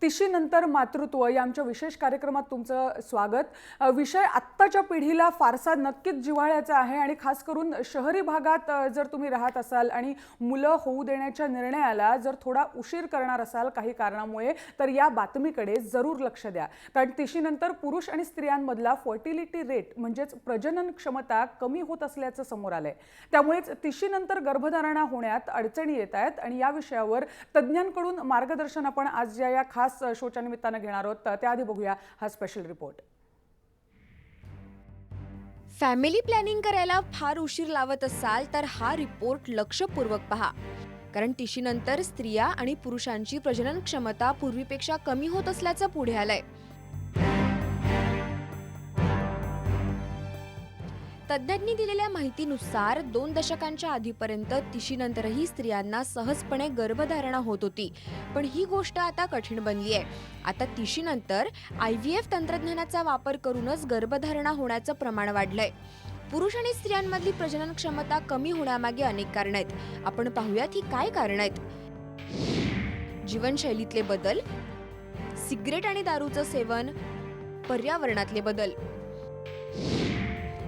तिशीनंतर मातृत्व या आमच्या विशेष कार्यक्रमात तुमचं स्वागत। विषय आत्ताच्या पिढीला फारसा नक्कीच जिव्हाळ्याचा आहे आणि खास करून शहरी भागात जर तुम्ही राहत असाल आणि मुलं होऊ देण्याच्या निर्णयाला जर थोडा उशीर करणार असाल काही कारणामुळे तर या बातमीकडे जरूर लक्ष द्या। कारण तिशीनंतर पुरुष आणि स्त्रियांमधला फर्टिलिटी रेट म्हणजेच प्रजनन क्षमता कमी होत असल्याचं समोर आलंय। त्यामुळेच तिशीनंतर गर्भधारणा होण्यात अडचणी येत आहेत आणि या विषयावर तज्ञांकडून मार्गदर्शन आपण आज या खास शोच्या निमित्ताने घेणार आहोत। त्याआधी बघूया हा स्पेशल रिपोर्ट। फॅमिली प्लॅनिंग करायला फार उशीर लावत असाल तर हा रिपोर्ट लक्षपूर्वक पहा, कारण तिशीनंतर स्त्रिया आणि पुरुषांची प्रजनन क्षमता पूर्वीपेक्षा कमी होत असल्याचं पुढे आलंय। तज्ज्ञांनी दिलेल्या माहितीनुसार 2 दशकांच्या आधीपर्यंत तिशीनंतरही स्त्रियांना सहजपणे गर्भधारणा होत होती, पण ही गोष्ट आता कठीण बनली आहे। आता तिशीनंतर IVF तंत्रज्ञानाचा वापर करूनच गर्भधारणा होण्याचं प्रमाण वाढलंय। पुरुष आणि स्त्रियांमधली प्रजनन क्षमता कमी होण्यामागे अनेक कारण आहेत। आपण पाहूयात ही काय कारण आहेत। जीवनशैलीतले बदल, सिगरेट आणि दारूचं सेवन, पर्यावरणातले बदल।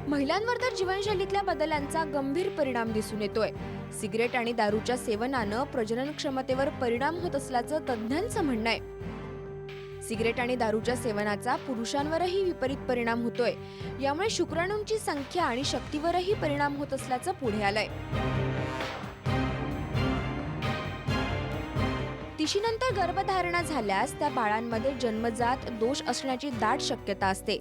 महिलांवर तर जीवनशैलीतल्या बदलांचा गंभीर परिणाम दिसून येतोय। सिगरेट आणि दारूच्या सेवनानं प्रजनन क्षमतेवर परिणाम होत असल्याचं तज्ज्ञांचं म्हणणं आहे। सिगरेट आणि दारूच्या सेवनाचा पुरुषांवरही विपरीत परिणाम होतोय। यामुळे शुक्राणूंची संख्या आणि शक्तीवरही परिणाम होत असल्याचं पुढे आलंय। तिशीनंतर गर्भधारणा झाल्यास त्या बाळांमध्ये जन्मजात दोष असण्याची दाट शक्यता असते।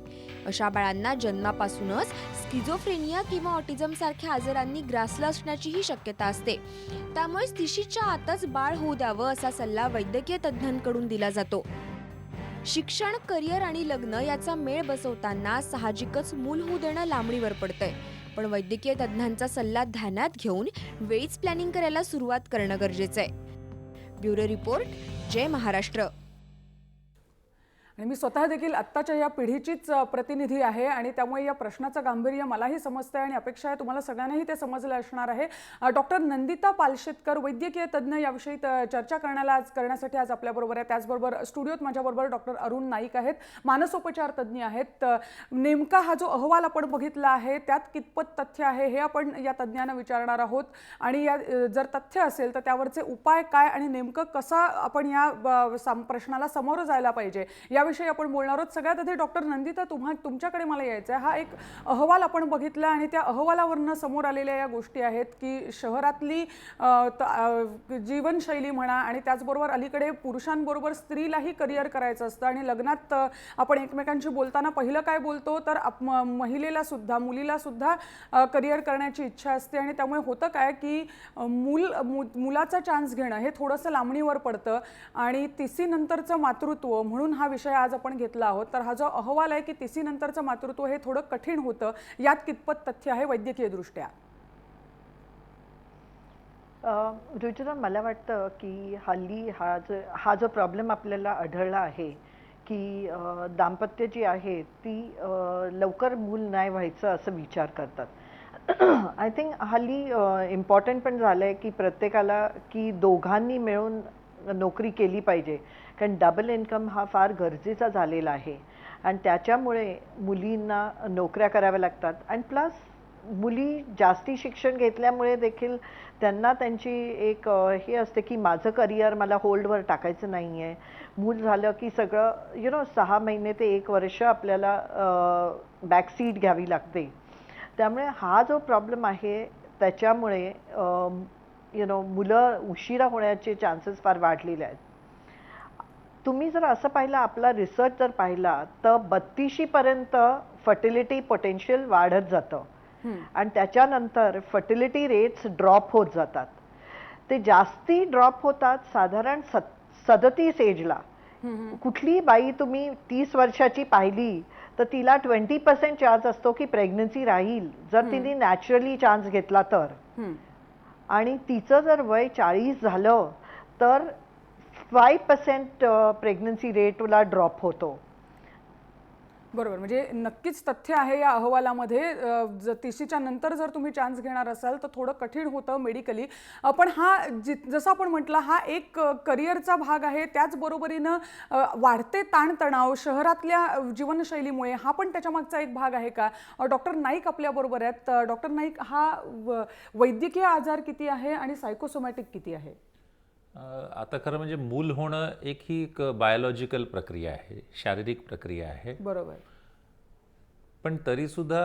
अशा बाळांना जन्मापासूनच स्किझोफ्रेनिया किंवा ऑटिझम सारख्या आजारांनी ग्रासलं असण्याचीही शक्यता असते। त्यामुळे तिशीच्या आतच बाळ होऊ द्यावं असा सल्ला वैद्यकीय तज्ज्ञांकडून दिला जातो। शिक्षण, करिअर आणि लग्न याचा मेळ बसवताना साहजिकच मूल होऊ देणं लांबणीवर पडतंय, पण वैद्यकीय तज्ज्ञांचा सल्ला ध्यानात घेऊन वेळीच प्लॅनिंग करायला सुरुवात करणं गरजेचं आहे। ब्युरो रिपोर्ट, जय महाराष्ट्र। आणि मी स्वतः देखील आत्ताच्या या पिढीचीच प्रतिनिधी आहे आणि त्यामुळे या प्रश्नाचं गांभीर्य मलाही समजतं आणि अपेक्षा आहे तुम्हाला सगळ्यांनाही ते समजलं असणार आहे। डॉक्टर नंदिता पालशेतकर वैद्यकीय तज्ज्ञ याविषयी चर्चा करण्यासाठी आज आपल्याबरोबर आहे। त्याचबरोबर स्टुडिओत माझ्याबरोबर डॉक्टर अरुण नाईक आहेत, मानसोपचार तज्ज्ञ आहेत। नेमका हा जो अहवाल आपण बघितला आहे त्यात कितपत तथ्य आहे हे आपण या तज्ज्ञांना विचारणार आहोत आणि या जर तथ्य असेल तर त्यावरचे उपाय काय आणि नेमकं कसा आपण या प्रश्नाला सामोरं जायला पाहिजे विषयी आपण बोलणार आहोत। सगळ्यात आधी डॉक्टर नंदिता तुमच्याकडे मला यायचं आहे। हा एक अहवाल आपण बघितला आणि त्या अहवालावरून समोर आलेल्या या गोष्टी आहेत की शहरातली जीवनशैली म्हणा आणि त्याचबरोबर अलीकडे पुरुषांबरोबर स्त्रीलाही करिअर करायचं असतं आणि लग्नात आपण एकमेकांशी बोलताना पहिलं काय बोलतो तर महिलेला सुद्धा मुलीला सुद्धा करिअर करण्याची इच्छा असते आणि त्यामुळे होतं काय की मुलाचा चान्स घेणं हे थोडंसं लांबणीवर पडतं आणि तिसीनंतरचं मातृत्व म्हणून हा विषय आज आपण घेतला आहोत। तर हा जो अहवाल आहे की तिसीनंतरचं मातृत्व हे थोडं कठीण होतं, यात कितपत तथ्य आहे वैद्यकीय दृष्ट्या? रुचिरा, मला वाटतं की हल्ली हा जो प्रॉब्लेम आपल्याला आढळला आहे की दाम्पत्य जी आहे ती लवकर मूल नाही व्हायचं असं विचार करतात। आय थिंक हल्ली इम्पॉर्टंट पण झालंय की प्रत्येकाला की दोघांनी मिळून नोकरी केली पाहिजे, कारण डबल इन्कम हा फार गरजेचा झालेला आहे आणि त्याच्यामुळे मुलींना नोकऱ्या कराव्या लागतात आणि प्लस मुली जास्ती शिक्षण घेतल्यामुळे देखील त्यांना त्यांची एक हे असते की माझं करिअर मला होल्डवर टाकायचं नाही आहे। मूल झालं की सगळं 6 महिने ते 1 वर्ष आपल्याला बॅकसीट घ्यावी लागते। त्यामुळे हा जो प्रॉब्लेम आहे त्याच्यामुळे मुलं उशिरा होण्याचे चान्सेस फार वाढलेले आहेत। तुम्ही जर असं पाहिलं, आपला रिसर्च जर पाहिला तर 32 पर्यंत फर्टिलिटी पोटेन्शियल वाढत जातं आणि त्याच्यानंतर फर्टिलिटी रेट्स ड्रॉप होत जातात। ते जास्ती ड्रॉप होतात साधारण 37 एजला। कुठली बाई तुम्ही 30 वर्षाची पाहिली तर तिला 20% चान्स असतो की प्रेग्नन्सी राहील जर तिने नॅचरली चान्स घेतला तर, आणि तिचं जर वय 40 झालं तर 5% प्रेग्नन्सी रेटला ड्रॉप होतो। बरोबर, म्हणजे नक्कीच तथ्य आहे या अहवालामध्ये. तिशीच्या नंतर जर तुम्ही चान्स घेणार असाल तर थोडं कठीण होतं मेडिकली. पण हा जसं आपण म्हटलं, हा एक करिअरचा भाग आहे. त्याचबरोबरीनं वाढते ताणतणाव शहरातल्या जीवनशैलीमुळे हा पण त्याच्यामागचा एक भाग आहे का? डॉक्टर नाईक आपल्याबरोबर आहेत. डॉक्टर नाईक, हा वैद्यकीय आजार किती आहे आणि सायकोसोमॅटिक किती आहे? आता खरं म्हणजे मूल होणं ही एक बायोलॉजिकल प्रक्रिया आहे, शारीरिक प्रक्रिया आहे. बरोबर. पण तरीसुद्धा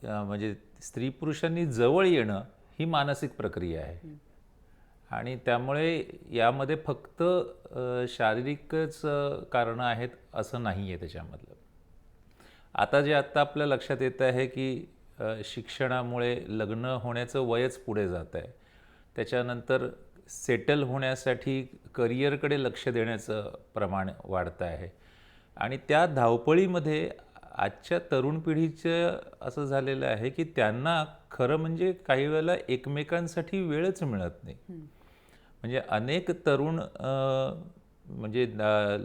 म्हणजे स्त्री पुरुषांनी जवळ येणं ही मानसिक प्रक्रिया आहे. आणि त्यामुळे यामध्ये फक्त शारीरिकच कारणं आहेत असं नाही आहे त्याच्यामधलं. आत्ता आपल्या लक्षात येतं आहे की शिक्षणामुळे लग्न होण्याचं वयच पुढे जात आहे. त्याच्यानंतर सेटल होण्यासाठी करिअरकडे लक्ष देण्याचं प्रमाण वाढतं आहे. आणि त्या धावपळीमध्ये आजच्या तरुण पिढीचं असं झालेलं आहे की त्यांना खरं म्हणजे काही वेळेला एकमेकांसाठी वेळच मिळत नाही. म्हणजे अनेक तरुण म्हणजे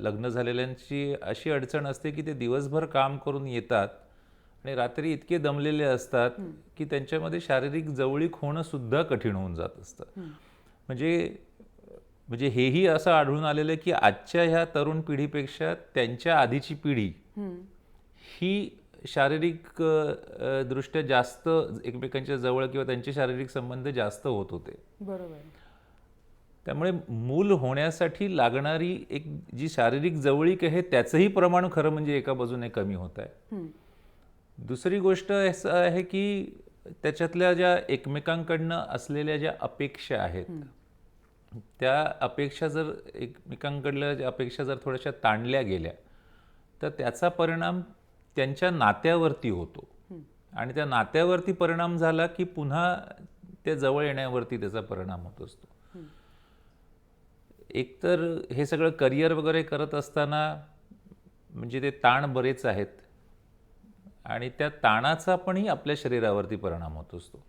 लग्न झालेल्यांची अशी अडचण असते की ते दिवसभर काम करून येतात आणि रात्री इतके दमलेले असतात की त्यांच्यामध्ये शारीरिक जवळीक होणं सुद्धा कठीण होऊन जात असतं. म्हणजे हेही असं आढळून आलेलं आहे की आजच्या ह्या तरुण पिढीपेक्षा त्यांच्या आधीची पिढी ही शारीरिक दृष्ट्या जास्त एकमेकांच्या जवळ किंवा त्यांचे शारीरिक संबंध जास्त होत होते. बरोबर. त्यामुळे मूल होण्यासाठी लागणारी एक जी शारीरिक जवळीक आहे त्याचंही प्रमाण खरं म्हणजे एका बाजूने कमी होत आहे. दुसरी गोष्ट असं आहे की त्याच्यातल्या ज्या एकमेकांकडनं असलेल्या ज्या अपेक्षा आहेत त्या अपेक्षा जर एकमेकांकडल्या ज्या अपेक्षा जर थोड्याशा ताणल्या गेल्या तर त्याचा परिणाम त्यांच्या नात्यावरती होतो. आणि त्या नात्यावरती परिणाम झाला की पुन्हा त्या जवळ येण्यावरती त्याचा परिणाम होत असतो. एकतर हे सगळं करिअर वगैरे करत असताना म्हणजे ते ताण बरेच आहेत आणि त्या ताणाचा पणही आपल्या शरीरावरती परिणाम होत असतो.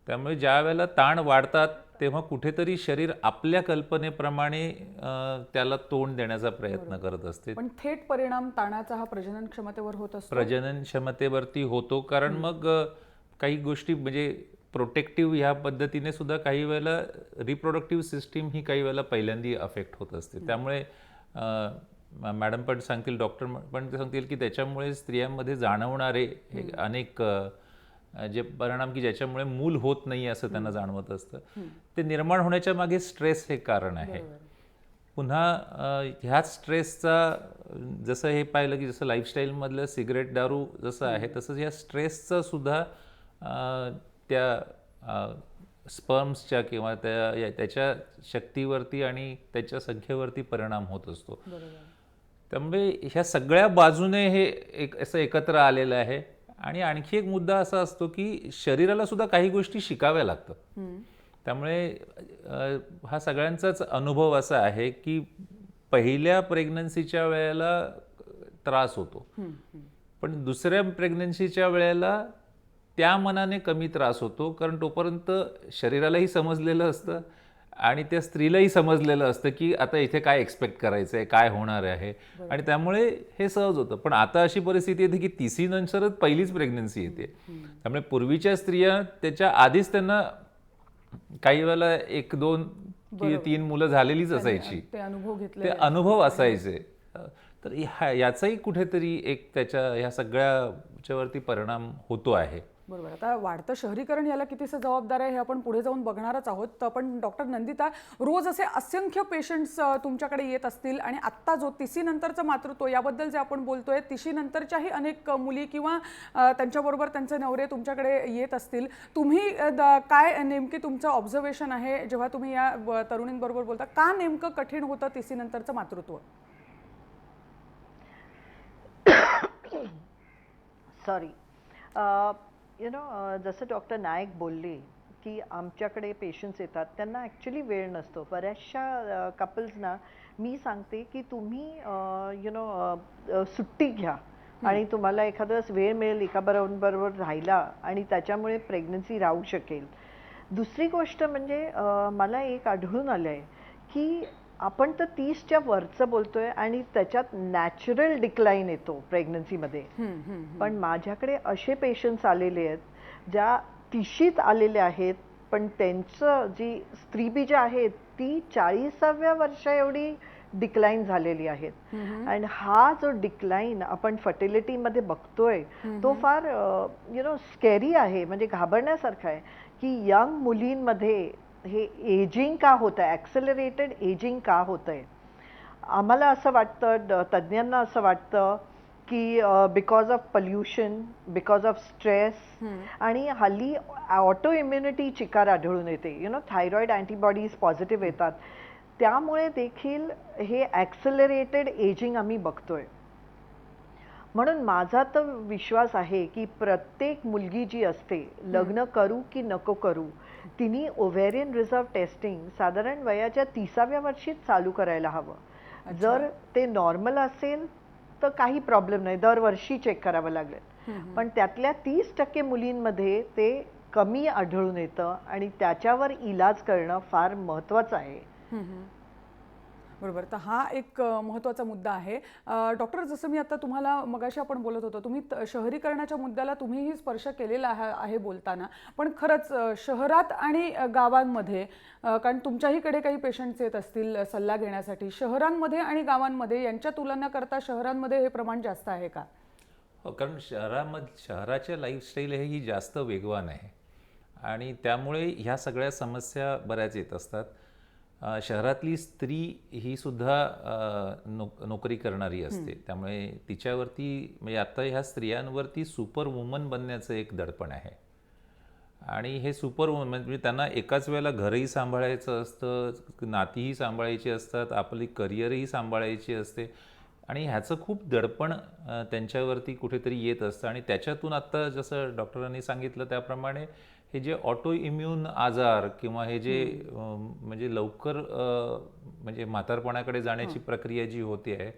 त्यामुळे ज्या वेळेला ताण वाढतात तेव्हा कुठेतरी शरीर आपल्या कल्पनेप्रमाणे त्याला तोंड देण्याचा प्रयत्न करत असते. पण थेट परिणाम ताणाचा हा प्रजनन क्षमतेवर होत असतो. प्रजनन क्षमतेवरती होतो, कारण मग काही गोष्टी म्हणजे प्रोटेक्टिव्ह ह्या पद्धतीने सुद्धा काही वेळेला रिप्रोडक्टिव्ह सिस्टीम ही काही वेळेला पहिल्यांदा अफेक्ट होत असते. त्यामुळे मॅडम पण सांगतील, डॉक्टर पण ते सांगतील की त्याच्यामुळे स्त्रियांमध्ये जाणवणारे अनेक जे परिणाम की ज्याच्यामुळे मूल होत नाही असं त्यांना जाणवत असतं, ते निर्माण होण्याच्या मागे स्ट्रेस हे कारण आहे. पुन्हा ह्याच स्ट्रेसचा जसं हे पाहिलं की जसं लाईफस्टाईलमधलं सिगरेट दारू जसं आहे तसंच ह्या स्ट्रेसचा सुद्धा त्या स्पर्म्सच्या किंवा त्याच्या शक्तीवरती आणि त्याच्या संख्येवरती परिणाम होत असतो. त्यामुळे ह्या सगळ्या बाजूने हे असं एकत्र आलेलं आहे. आणि आणखी एक मुद्दा असा असतो की शरीराला सुद्धा काही गोष्टी शिकाव्या लागतात. त्यामुळे हा सगळ्यांचाच अनुभव असा आहे की पहिल्या प्रेग्नन्सीच्या वेळेला त्रास होतो, पण दुसऱ्या प्रेग्नन्सीच्या वेळेला त्या मनाने कमी त्रास होतो, कारण तोपर्यंत शरीरालाही समजलेलं असतं आणि त्या स्त्रीलाही समजलेलं असतं की आता इथे काय एक्सपेक्ट करायचं आहे, काय होणार आहे, आणि त्यामुळे हे सहज होतं. पण आता अशी परिस्थिती येते की तिसरी नंतरच पहिलीच प्रेग्नन्सी येते. त्यामुळे पूर्वीच्या स्त्रिया त्याच्या आधीच त्यांना काही वेळेला 1, 2 की 3 मुलं झालेलीच असायची, ते अनुभव असायचे. तर याचाही कुठेतरी एक त्याच्या ह्या सगळ्याच्यावरती परिणाम होतो आहे. बरोबर. आता वाढतं शहरीकरण याला कितीसं जबाबदार आहे हे आपण पुढे जाऊन बघणारच आहोत. पण डॉक्टर नंदिता, रोज असे असंख्य पेशंट्स तुमच्याकडे येत असतील आणि आत्ता जो तिशीनंतरचं मातृत्व याबद्दल जे आपण बोलतोय, तिशीनंतरच्याही अनेक मुली किंवा त्यांच्याबरोबर त्यांचे नवरे तुमच्याकडे येत असतील. तुम्ही काय नेमकी तुमचं ऑब्झर्वेशन आहे जेव्हा तुम्ही या तरुणींबरोबर बोलता? का नेमकं कठीण होतं तिशीनंतरचं मातृत्व? सॉरी, जसं डॉक्टर नाईक बोलले की आमच्याकडे पेशंट्स येतात, त्यांना ॲक्च्युली वेळ नसतो. बऱ्याचशा कपल्सना मी सांगते की तुम्ही सुट्टी घ्या आणि तुम्हाला एखादा वेळ मिळेल एकाबरोबर राहायला आणि त्याच्यामुळे प्रेग्नन्सी राहू शकेल. दुसरी गोष्ट म्हणजे मला एक आढळून आलं आहे की आपण तर 30च्या वरचं बोलतोय आणि त्याच्यात नॅचरल डिक्लाइन येतो प्रेग्नन्सीमध्ये. पण माझ्याकडे असे पेशंट्स आलेले आहेत ज्या 30शीत आलेले आहेत, पण त्यांचं जी स्त्रीबीज आहेत ती 40व्या वर्षा एवढी डिक्लाइन झालेली आहेत. आणि हा जो डिक्लाइन आपण फर्टिलिटीमध्ये बघतोय तो फार स्कॅरी आहे, म्हणजे घाबरण्यासारखा आहे की यंग मुलींमध्ये हे एजिंग का होतं आहे, ॲक्सेलरेटेड एजिंग का होतं आहे. आम्हाला असं वाटतं, तज्ज्ञांना असं वाटतं की because of pollution, because of stress, आणि हल्ली ऑटो इम्युनिटी चिकार आढळून येते. थायरॉइड अँटीबॉडीज पॉझिटिव्ह येतात, त्यामुळे देखील हे ॲक्सेलरेटेड एजिंग आम्ही बघतोय. म्हणून माझा तर विश्वास आहे की प्रत्येक मुलगी जी असते, लग्न करू की नको करू, तिने ओव्हेरियन रिझर्व्ह टेस्टिंग साधारण वयाच्या 30व्या वर्षीच चालू करायला हवं. जर ते नॉर्मल असेल तर काही प्रॉब्लेम नाही, दरवर्षी चेक करावं लागेल. पण त्यातल्या 30% मुलींमध्ये ते कमी आढळून येतं आणि त्याच्यावर इलाज करणं फार महत्त्वाचं आहे. बरोबर. तर हा एक महत्त्वाचा मुद्दा आहे. डॉक्टर, जसं मी आता तुम्हाला मगाशी आपण बोलत होतो, तुम्ही शहरीकरणाच्या मुद्द्याला तुम्हीही स्पर्श केलेला आहे बोलताना. पण खरंच शहरात आणि गावांमध्ये, कारण तुमच्याहीकडे काही पेशंट्स येत असतील सल्ला घेण्यासाठी, शहरांमध्ये आणि गावांमध्ये यांच्या तुलना करता शहरांमध्ये हे प्रमाण जास्त आहे का? हो, कारण शहराच्या लाईफस्टाईल ही जास्त वेगवान आहे आणि त्यामुळे ह्या सगळ्या समस्या बऱ्याच येत असतात. शहरातली स्त्री ही सुद्धा नोकरी करणारी असते, त्यामुळे तिच्यावरती, म्हणजे आता ह्या स्त्रियांवरती सुपर वुमन बनण्याचं एक दडपण आहे. आणि हे सुपर वुमन म्हणजे त्यांना एकाच वेळेला घरही सांभाळायचं असतं, नातीही सांभाळायची असतात, आपली करिअरही सांभाळायची असते आणि ह्याचं खूप दडपण त्यांच्यावरती कुठेतरी येत असतं. आणि त्याच्यातून आत्ता जसं डॉक्टरांनी सांगितलं त्याप्रमाणे हे जे ऑटो इम्यून आजार किंवा हे जे म्हणजे लवकर म्हणजे म्हातारपणाकडे जाण्याची प्रक्रिया जी होते आहे,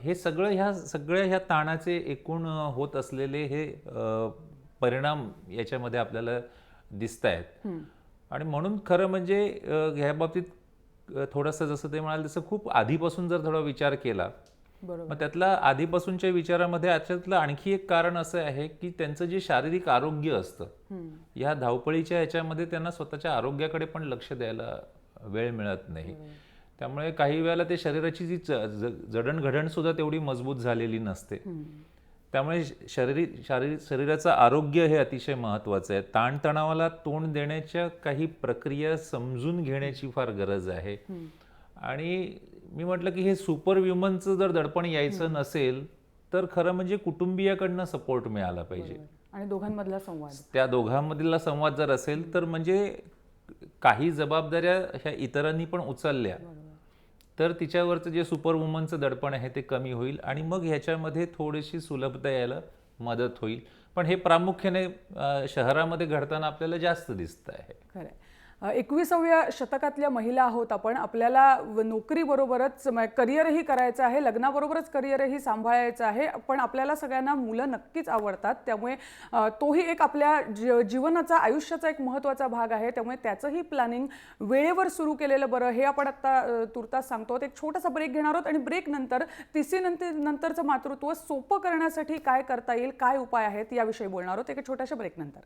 हे सगळ्या ह्या ताणाचे एकूण होत असलेले हे परिणाम याच्यामध्ये आपल्याला दिसत आहेत. आणि म्हणून खरं म्हणजे ह्या बाबतीत थोडंसं जसं ते म्हणाले तसं खूप आधीपासून जर थोडा विचार केला, मग त्यातला आधीपासूनच्या विचारामध्ये याच्यातलं आणखी एक कारण असं आहे की त्यांचं जे शारीरिक आरोग्य असतं, या धावपळीच्या ह्याच्यामध्ये त्यांना स्वतःच्या आरोग्याकडे पण लक्ष द्यायला वेळ मिळत नाही. त्यामुळे काही वेळेला ते शरीराची जी जडणघडण सुद्धा तेवढी मजबूत झालेली नसते. त्यामुळे शरीराचं आरोग्य हे अतिशय महत्त्वाचं आहे. ताणतणावाला तोंड देण्याच्या काही प्रक्रिया समजून घेण्याची फार गरज आहे. आणि मी म्हटलं की हे सुपर वुमनचं जर दडपण यायचं नसेल तर खरं म्हणजे कुटुंबियाकडनं सपोर्ट मिळाला पाहिजे आणि दोघांमधला संवाद, त्या दोघांमधला संवाद जर असेल तर म्हणजे काही जबाबदाऱ्या ह्या इतरांनी पण उचलल्या तर तिच्यावरचं जे सुपर वुमनचं दडपण आहे ते कमी होईल आणि मग ह्याच्यामध्ये थोडीशी सुलभता यायला मदत होईल. पण हे प्रामुख्याने शहरामध्ये घडताना आपल्याला जास्त दिसत आहे. खरं. 21व्या शतकातल्या महिला आहोत आपण. आपल्याला नोकरीबरोबरच करिअरही करायचं आहे, लग्नाबरोबरच करिअरही सांभाळायचं आहे. पण आपल्याला सगळ्यांना मुलं नक्कीच आवडतात, त्यामुळे तोही एक आपल्या जीवनाचा, आयुष्याचा एक महत्त्वाचा भाग आहे. त्यामुळे त्याचंही प्लॅनिंग वेळेवर सुरू केलेलं बरं, हे आपण आत्ता तुर्तास सांगतो. एक छोटासा ब्रेक घेणार आहोत आणि ब्रेक नंतर नंतरचं मातृत्व सोपं करण्यासाठी काय करता येईल, काय उपाय आहेत याविषयी बोलणार आहोत एका छोट्याशा ब्रेक नंतर.